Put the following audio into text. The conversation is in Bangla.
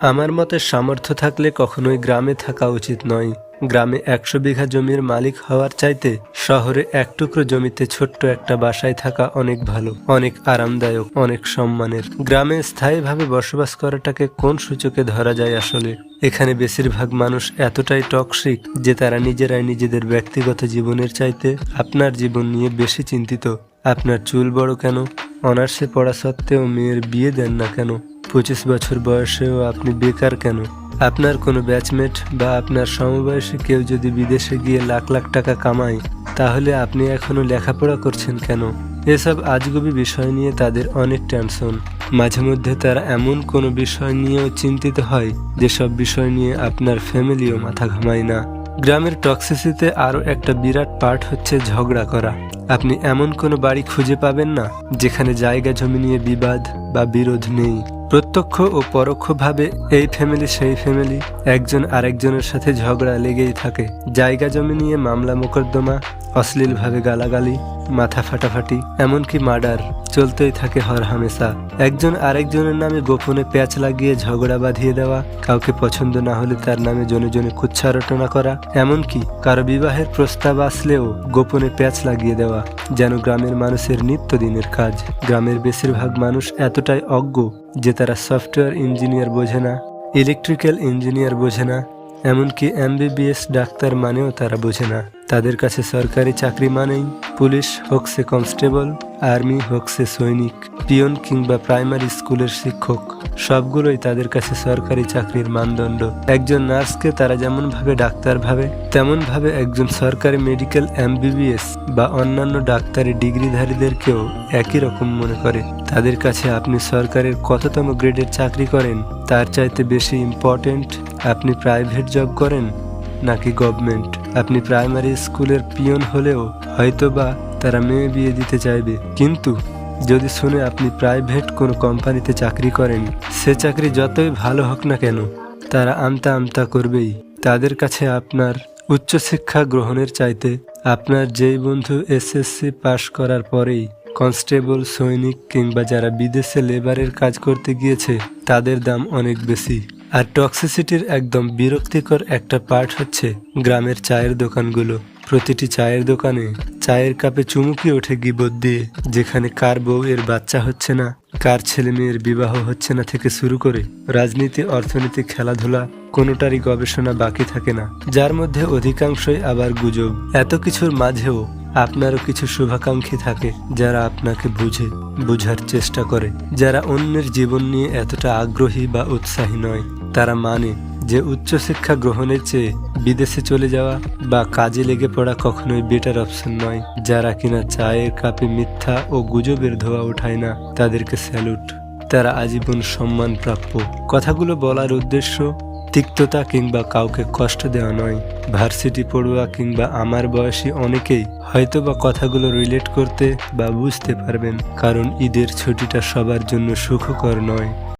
আমার মতে সামর্থ্য থাকলে কখনোই গ্রামে থাকা উচিত নয়। গ্রামে 100 বিঘা জমির মালিক হওয়ার চাইতে শহরে এক টুকরো জমিতে ছোট্ট একটা বাসায় থাকা অনেক ভালো, অনেক আরামদায়ক, অনেক সম্মানের। গ্রামে স্থায়ীভাবে বসবাস করাটাকে কোন সূচকে ধরা যায় আসলে? এখানে বেশিরভাগ মানুষ এতটাই টক্সিক যে তারা নিজেরাই নিজেদের ব্যক্তিগত জীবনের চাইতে আপনার জীবন নিয়ে বেশি চিন্তিত। আপনার চুল বড় কেন? অনার্সে পড়া সত্ত্বেও মেয়ের বিয়ে দেন না কেন? 25 বছর বয়সেও আপনি বেকার কেন? আপনার কোনো ব্যাচমেট বা আপনার সমবয়সী কেউ যদি বিদেশে গিয়ে লাখ লাখ টাকা কামায়, তাহলে আপনি এখনো লেখাপড়া করছেন কেন? এসব আজগুবি বিষয় নিয়ে তাদের অনেক টেনশন। মাঝে মধ্যে তারা এমন কোনো বিষয় নিয়েও চিন্তিত হয় যেসব বিষয় নিয়ে আপনার ফ্যামিলিও মাথা ঘামায় না। গ্রামের টক্সিসিতে আরও একটা বিরাট পার্ট হচ্ছে ঝগড়া করা। আপনি এমন কোনো বাড়ি খুঁজে পাবেন না যেখানে জায়গা জমি নিয়ে বিবাদ বা বিরোধ নেই। প্রত্যক্ষ ও পরোক্ষভাবে এই ফ্যামিলি সেই ফ্যামিলি একজন আরেকজনের সাথে ঝগড়া লেগেই থাকে। জায়গা জমি নিয়ে মামলা মোকদ্দমা, অশ্লীলভাবে গালাগালি, মাথা ফাটাফাটি, এমনকি মার্ডার চলতেই থাকে হরহামেশা। একজন আরেকজনের নামে গোপনে প্যাচ লাগিয়ে ঝগড়া বাঁধিয়ে দেওয়া, কাউকে পছন্দ না হলে তার নামে জনে জনে কুচ্ছা রটনা করা, এমনকি কারো বিবাহের প্রস্তাব আসলেও গোপনে প্যাচ লাগিয়ে দেওয়া যেন গ্রামের মানুষের নিত্যদিনের কাজ। গ্রামের বেশিরভাগ মানুষ এতটাই অজ্ঞ যে তারা সফটওয়্যার ইঞ্জিনিয়ার বোঝে না, ইলেকট্রিক্যাল ইঞ্জিনিয়ার বোঝে না, এমনকি MBBS ডাক্তার মানেও তারা বোঝে না। তাদের কাছে সরকারি চাকরি মানেই পুলিশ হোক সে কনস্টেবল, আর্মি হোক সে সৈনিক, পিয়ন কিংবা প্রাইমারি স্কুলের শিক্ষক, সবগুলোই তাদের কাছে সরকারি চাকরির মানদণ্ড। একজন নার্সকে তারা যেমন ভাবে ডাক্তার ভাবে, তেমন ভাবে একজন সরকারি মেডিকেল MBBS বা অন্যান্য ডাক্তারি ডিগ্রিধারীদেরকেও একই রকম মনে করে। তাদের কাছে আপনি সরকারের কততম গ্রেডের চাকরি করেন তার চাইতে বেশি ইম্পর্টেন্ট আপনি প্রাইভেট জব করেন নাকি গভর্নমেন্ট। আপনি প্রাইমারি স্কুলের পিয়ন হলেও হয়তোবা তারা মেয়ে বিয়ে দিতে চাইবে, কিন্তু যদি শুনে আপনি প্রাইভেট কোনো কোম্পানিতে চাকরি করেন, সে চাকরি যতই ভালো হোক না কেন তারা আমতা আমতা করবেই। তাদের কাছে আপনার উচ্চশিক্ষা গ্রহণের চাইতে আপনার যেই বন্ধু SSC পাশ করার পরেই কনস্টেবল, সৈনিক কিংবা যারা বিদেশে লেবারের কাজ করতে গিয়েছে তাদের দাম অনেক বেশি। আর টক্সিসিটির একদম বিরক্তিকর একটা পার্ট হচ্ছে গ্রামের চায়ের দোকানগুলো। প্রতিটি চায়ের দোকানে চায়ের কাপে চুমুকি ওঠে গিবত দিয়ে, যেখানে কার বউ এর বাচ্চা হচ্ছে না, কার ছেলে মেয়ের বিবাহ হচ্ছে না থেকে শুরু করে রাজনীতি, অর্থনীতি, খেলাধুলা, কোনোটারই গবেষণা বাকি থাকে না, যার মধ্যে অধিকাংশই আবার গুজব। এত কিছুর মাঝেও আপনারও কিছু শুভাকাঙ্ক্ষী থাকে যারা আপনাকে বুঝার চেষ্টা করে, যারা অন্যের জীবন নিয়ে এতটা আগ্রহী বা উৎসাহী নয়। তারা মানে যে উচ্চশিক্ষা গ্রহণের চেয়ে বিদেশে চলে যাওয়া বা কাজে লেগে পড়া কখনোই বেটার অপশন নয়। যারা কিনা চায়ের কাপে মিথ্যা ও গুজবের ধোয়া ওঠায় না, তাদেরকে স্যালুট। তারা আজীবন সম্মান প্রাপ্য। কথাগুলো বলার উদ্দেশ্য তিক্ততা কিংবা কাউকে কষ্ট দেওয়া নয়। ভার্সিটি পড়ুয়া কিংবা আমার বয়সী অনেকেই হয়তোবা কথাগুলো রিলেট করতে বা বুঝতে পারবেন, কারণ ঈদের ছুটিটা সবার জন্য সুখকর নয়।